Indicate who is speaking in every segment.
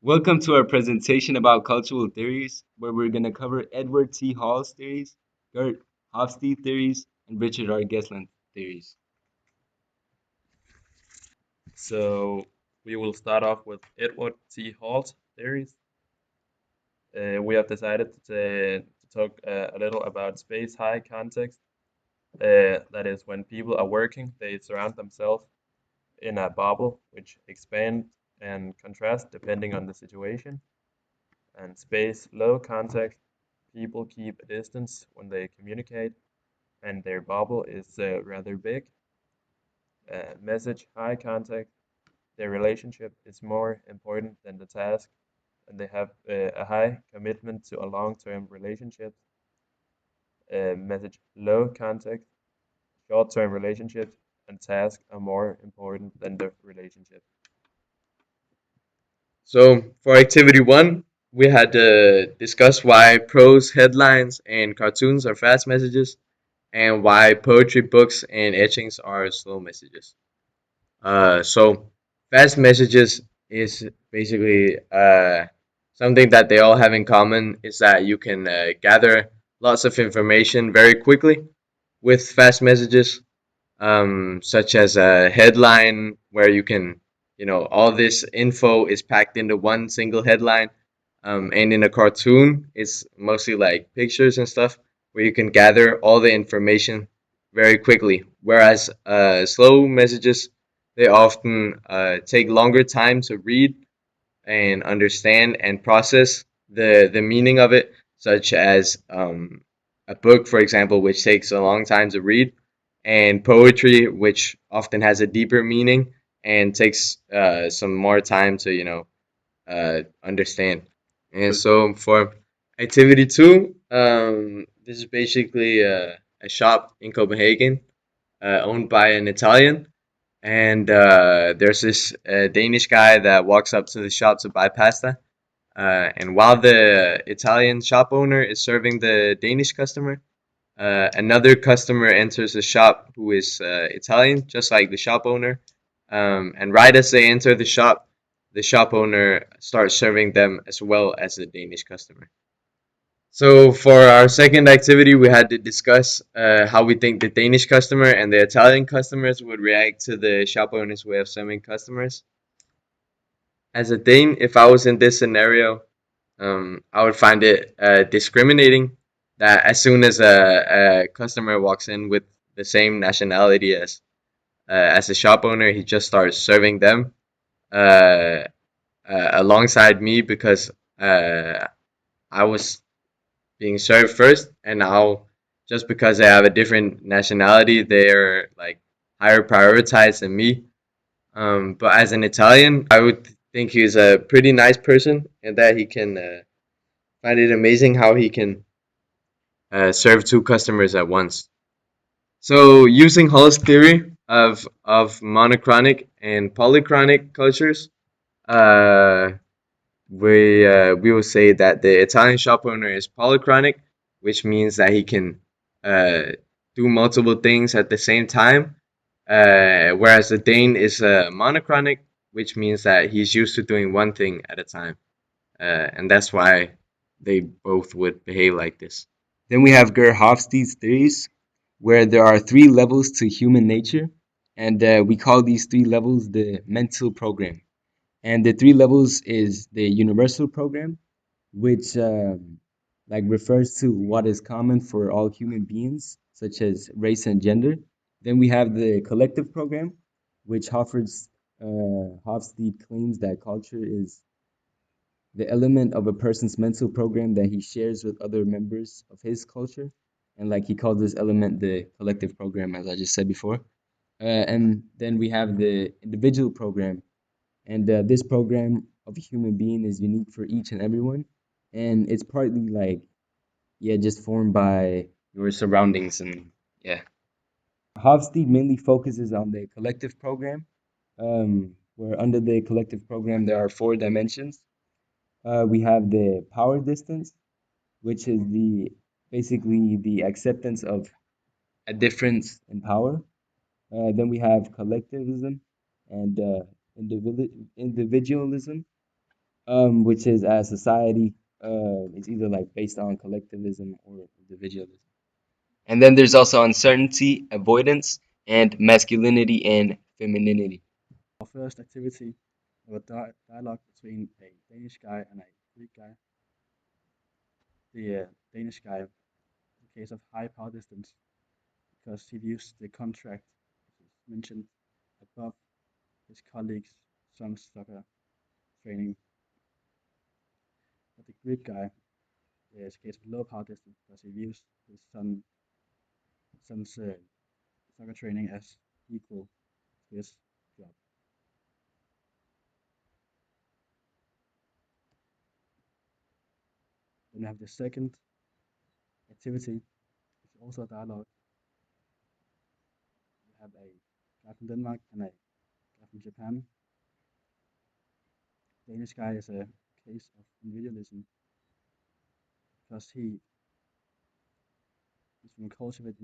Speaker 1: Welcome to our presentation about cultural theories, where we're going to cover Edward T. Hall's theories, Gert Hofstede theories, and Richard R. Gesland theories.
Speaker 2: So we will start off with Edward T. Hall's theories. We have decided to talk a little about space high context. That is, when people are working, they surround themselves in a bubble which expand and contrast depending on the situation. And space low context, people keep a distance when they communicate, and their bubble is rather big. Message high context, their relationship is more important than the task, and they have a high commitment to a long-term relationship. Message low context, short-term relationships and tasks are more important than the relationship.
Speaker 3: So for activity one, we had to discuss why prose headlines and cartoons are fast messages and why poetry books and etchings are slow messages. So fast messages is basically something that they all have in common is that you can gather lots of information very quickly with fast messages, such as a headline where you can, all this info is packed into one single headline. And in a cartoon, it's mostly like pictures and stuff where you can gather all the information very quickly. Whereas slow messages, they often take longer time to read and understand and process the meaning of it, such as a book, for example, which takes a long time to read, and poetry, which often has a deeper meaning and takes some more time to, understand. And so for activity two, this is basically a shop in Copenhagen owned by an Italian, and there's this Danish guy that walks up to the shop to buy pasta. And while the Italian shop owner is serving the Danish customer, another customer enters the shop who is Italian, just like the shop owner. And right as they enter the shop owner starts serving them as well as the Danish customer. So for our second activity, we had to discuss how we think the Danish customer and the Italian customers would react to the shop owner's way of serving customers. As a Dane, if I was in this scenario, I would find it discriminating that as soon as a customer walks in with the same nationality as a shop owner, he just starts serving them uh, alongside me because I was being served first, and now just because they have a different nationality, they're like higher prioritized than me. But as an Italian, I would think he's a pretty nice person, and that he can find it amazing how he can serve two customers at once. So, using Hall's theory of monochronic and polychronic cultures, uh, we will say that the Italian shop owner is polychronic, which means that he can uh, do multiple things at the same time, whereas the Dane is monochronic, which means that he's used to doing one thing at a time, and that's why they both would behave like this.
Speaker 1: Then we have Gert Hofstede's theories, where there are three levels to human nature, and we call these three levels the mental program. And the three levels is the universal program, which like refers to what is common for all human beings, such as race and gender. Then we have the collective program, which Hofstede claims that culture is the element of a person's mental program that he shares with other members of his culture. And like he calls this element the collective program, as I just said before. And then we have the individual program, and this program of a human being is unique for each and everyone, and it's partly like, yeah, just formed by your surroundings. And yeah, Hofstede mainly focuses on the collective program, where under the collective program there are four dimensions. We have the power distance, which is the basically the acceptance of a difference in power. Then we have collectivism and individualism. which is as society, it's either like based on collectivism or individualism. And then there's also uncertainty, avoidance, and masculinity and femininity.
Speaker 4: Our first activity of a dialogue between a Danish guy and a Greek guy. The Danish guy, in case of high power distance, because he views the contract, as is mentioned above, his colleagues' son's soccer training. But the Greek guy is a case of low power distance because he views his son's soccer training as equal to his job. Then we have the second activity, which is also a dialogue. We have a guy from Denmark and a guy from Japan. The Danish guy is a case of individualism because he is from a culture with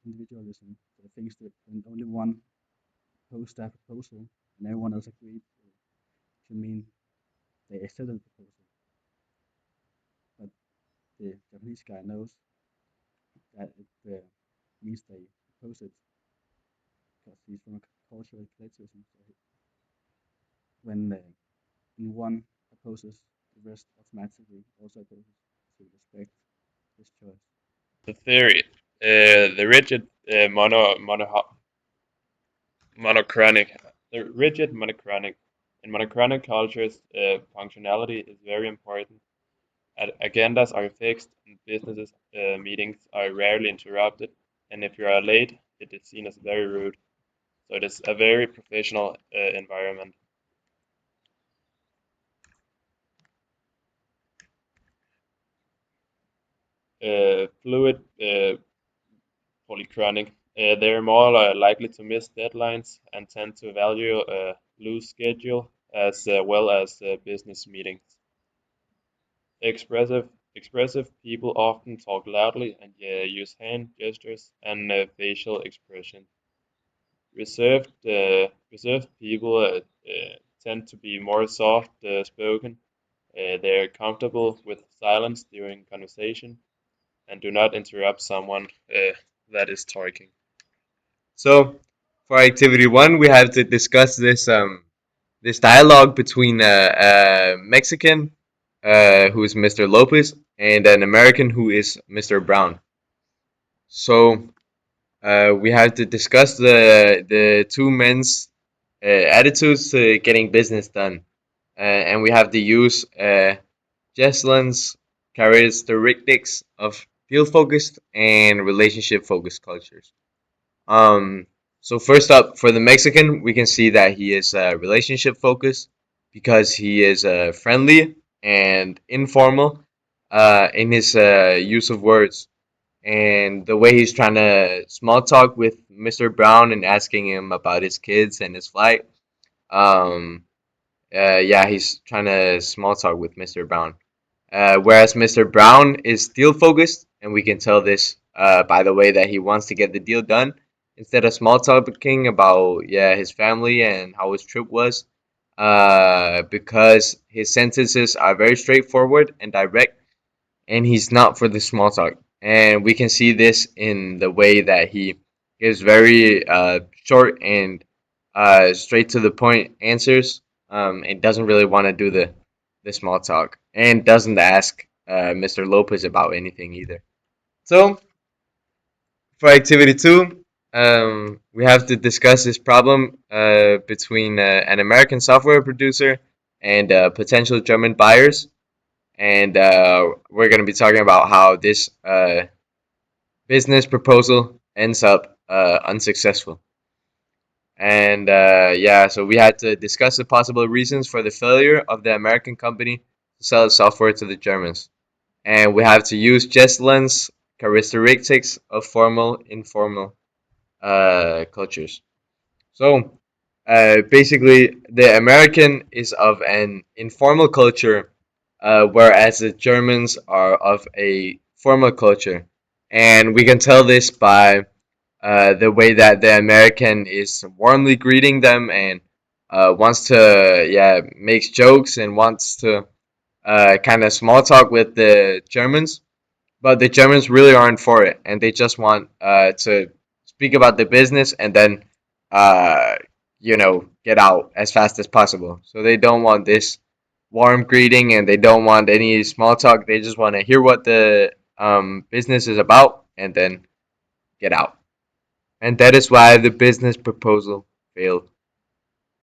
Speaker 4: individualism, so he thinks that when only one proposed that proposal and everyone else agreed, to mean they accepted the proposal. But the Japanese guy knows that it means they oppose it because he's from a culture with collectivism. So when one opposes, the rest automatically also opposes to respect his choice.
Speaker 2: The theory, the rigid monochronic, in monochronic cultures, punctuality is very important. Agendas are fixed, and business meetings are rarely interrupted. And if you are late, it is seen as very rude. So it is a very professional environment. Fluid polychronic. They are more likely to miss deadlines and tend to value a loose schedule as well as business meetings. Expressive people often talk loudly and use hand gestures and facial expression. Reserved people tend to be more soft spoken. They are comfortable with silence during conversation and do not interrupt someone that is talking.
Speaker 3: So, for activity one, we have to discuss this dialogue between a Mexican, who is Mr. Lopez, and an American who is Mr. Brown. So, we have to discuss the two men's attitudes to getting business done, and we have to use Jesselin's characteristics of field-focused and relationship-focused cultures. Um, so first up, for the Mexican, we can see that he is relationship-focused because he is friendly and informal in his use of words, and the way he's trying to small talk with Mr. Brown and asking him about his kids and his flight. Um, yeah, he's trying to small talk with Mr. Brown. Whereas Mr. Brown is deal focused, and we can tell this by the way that he wants to get the deal done instead of small talking about his family and how his trip was. Because his sentences are very straightforward and direct, and he's not for the small talk. And we can see this in the way that he gives very short and straight to the point answers, and doesn't really want to do the small talk, and doesn't ask Mr. Lopez about anything either. So, for activity two, we have to discuss this problem between an American software producer and potential German buyers. And we're going to be talking about how this business proposal ends up unsuccessful. And so we had to discuss the possible reasons for the failure of the American company to sell its software to the Germans. And we have to use Jesselin's characteristics of formal, informal cultures. So basically, the American is of an informal culture, whereas the Germans are of a formal culture. And we can tell this by the way that the American is warmly greeting them and wants to makes jokes and wants to kind of small talk with the Germans, but the Germans really aren't for it, and they just want to speak about the business and then uh, get out as fast as possible. So they don't want this warm greeting, and they don't want any small talk. They just want to hear what the business is about and then get out. And that is why the business proposal failed.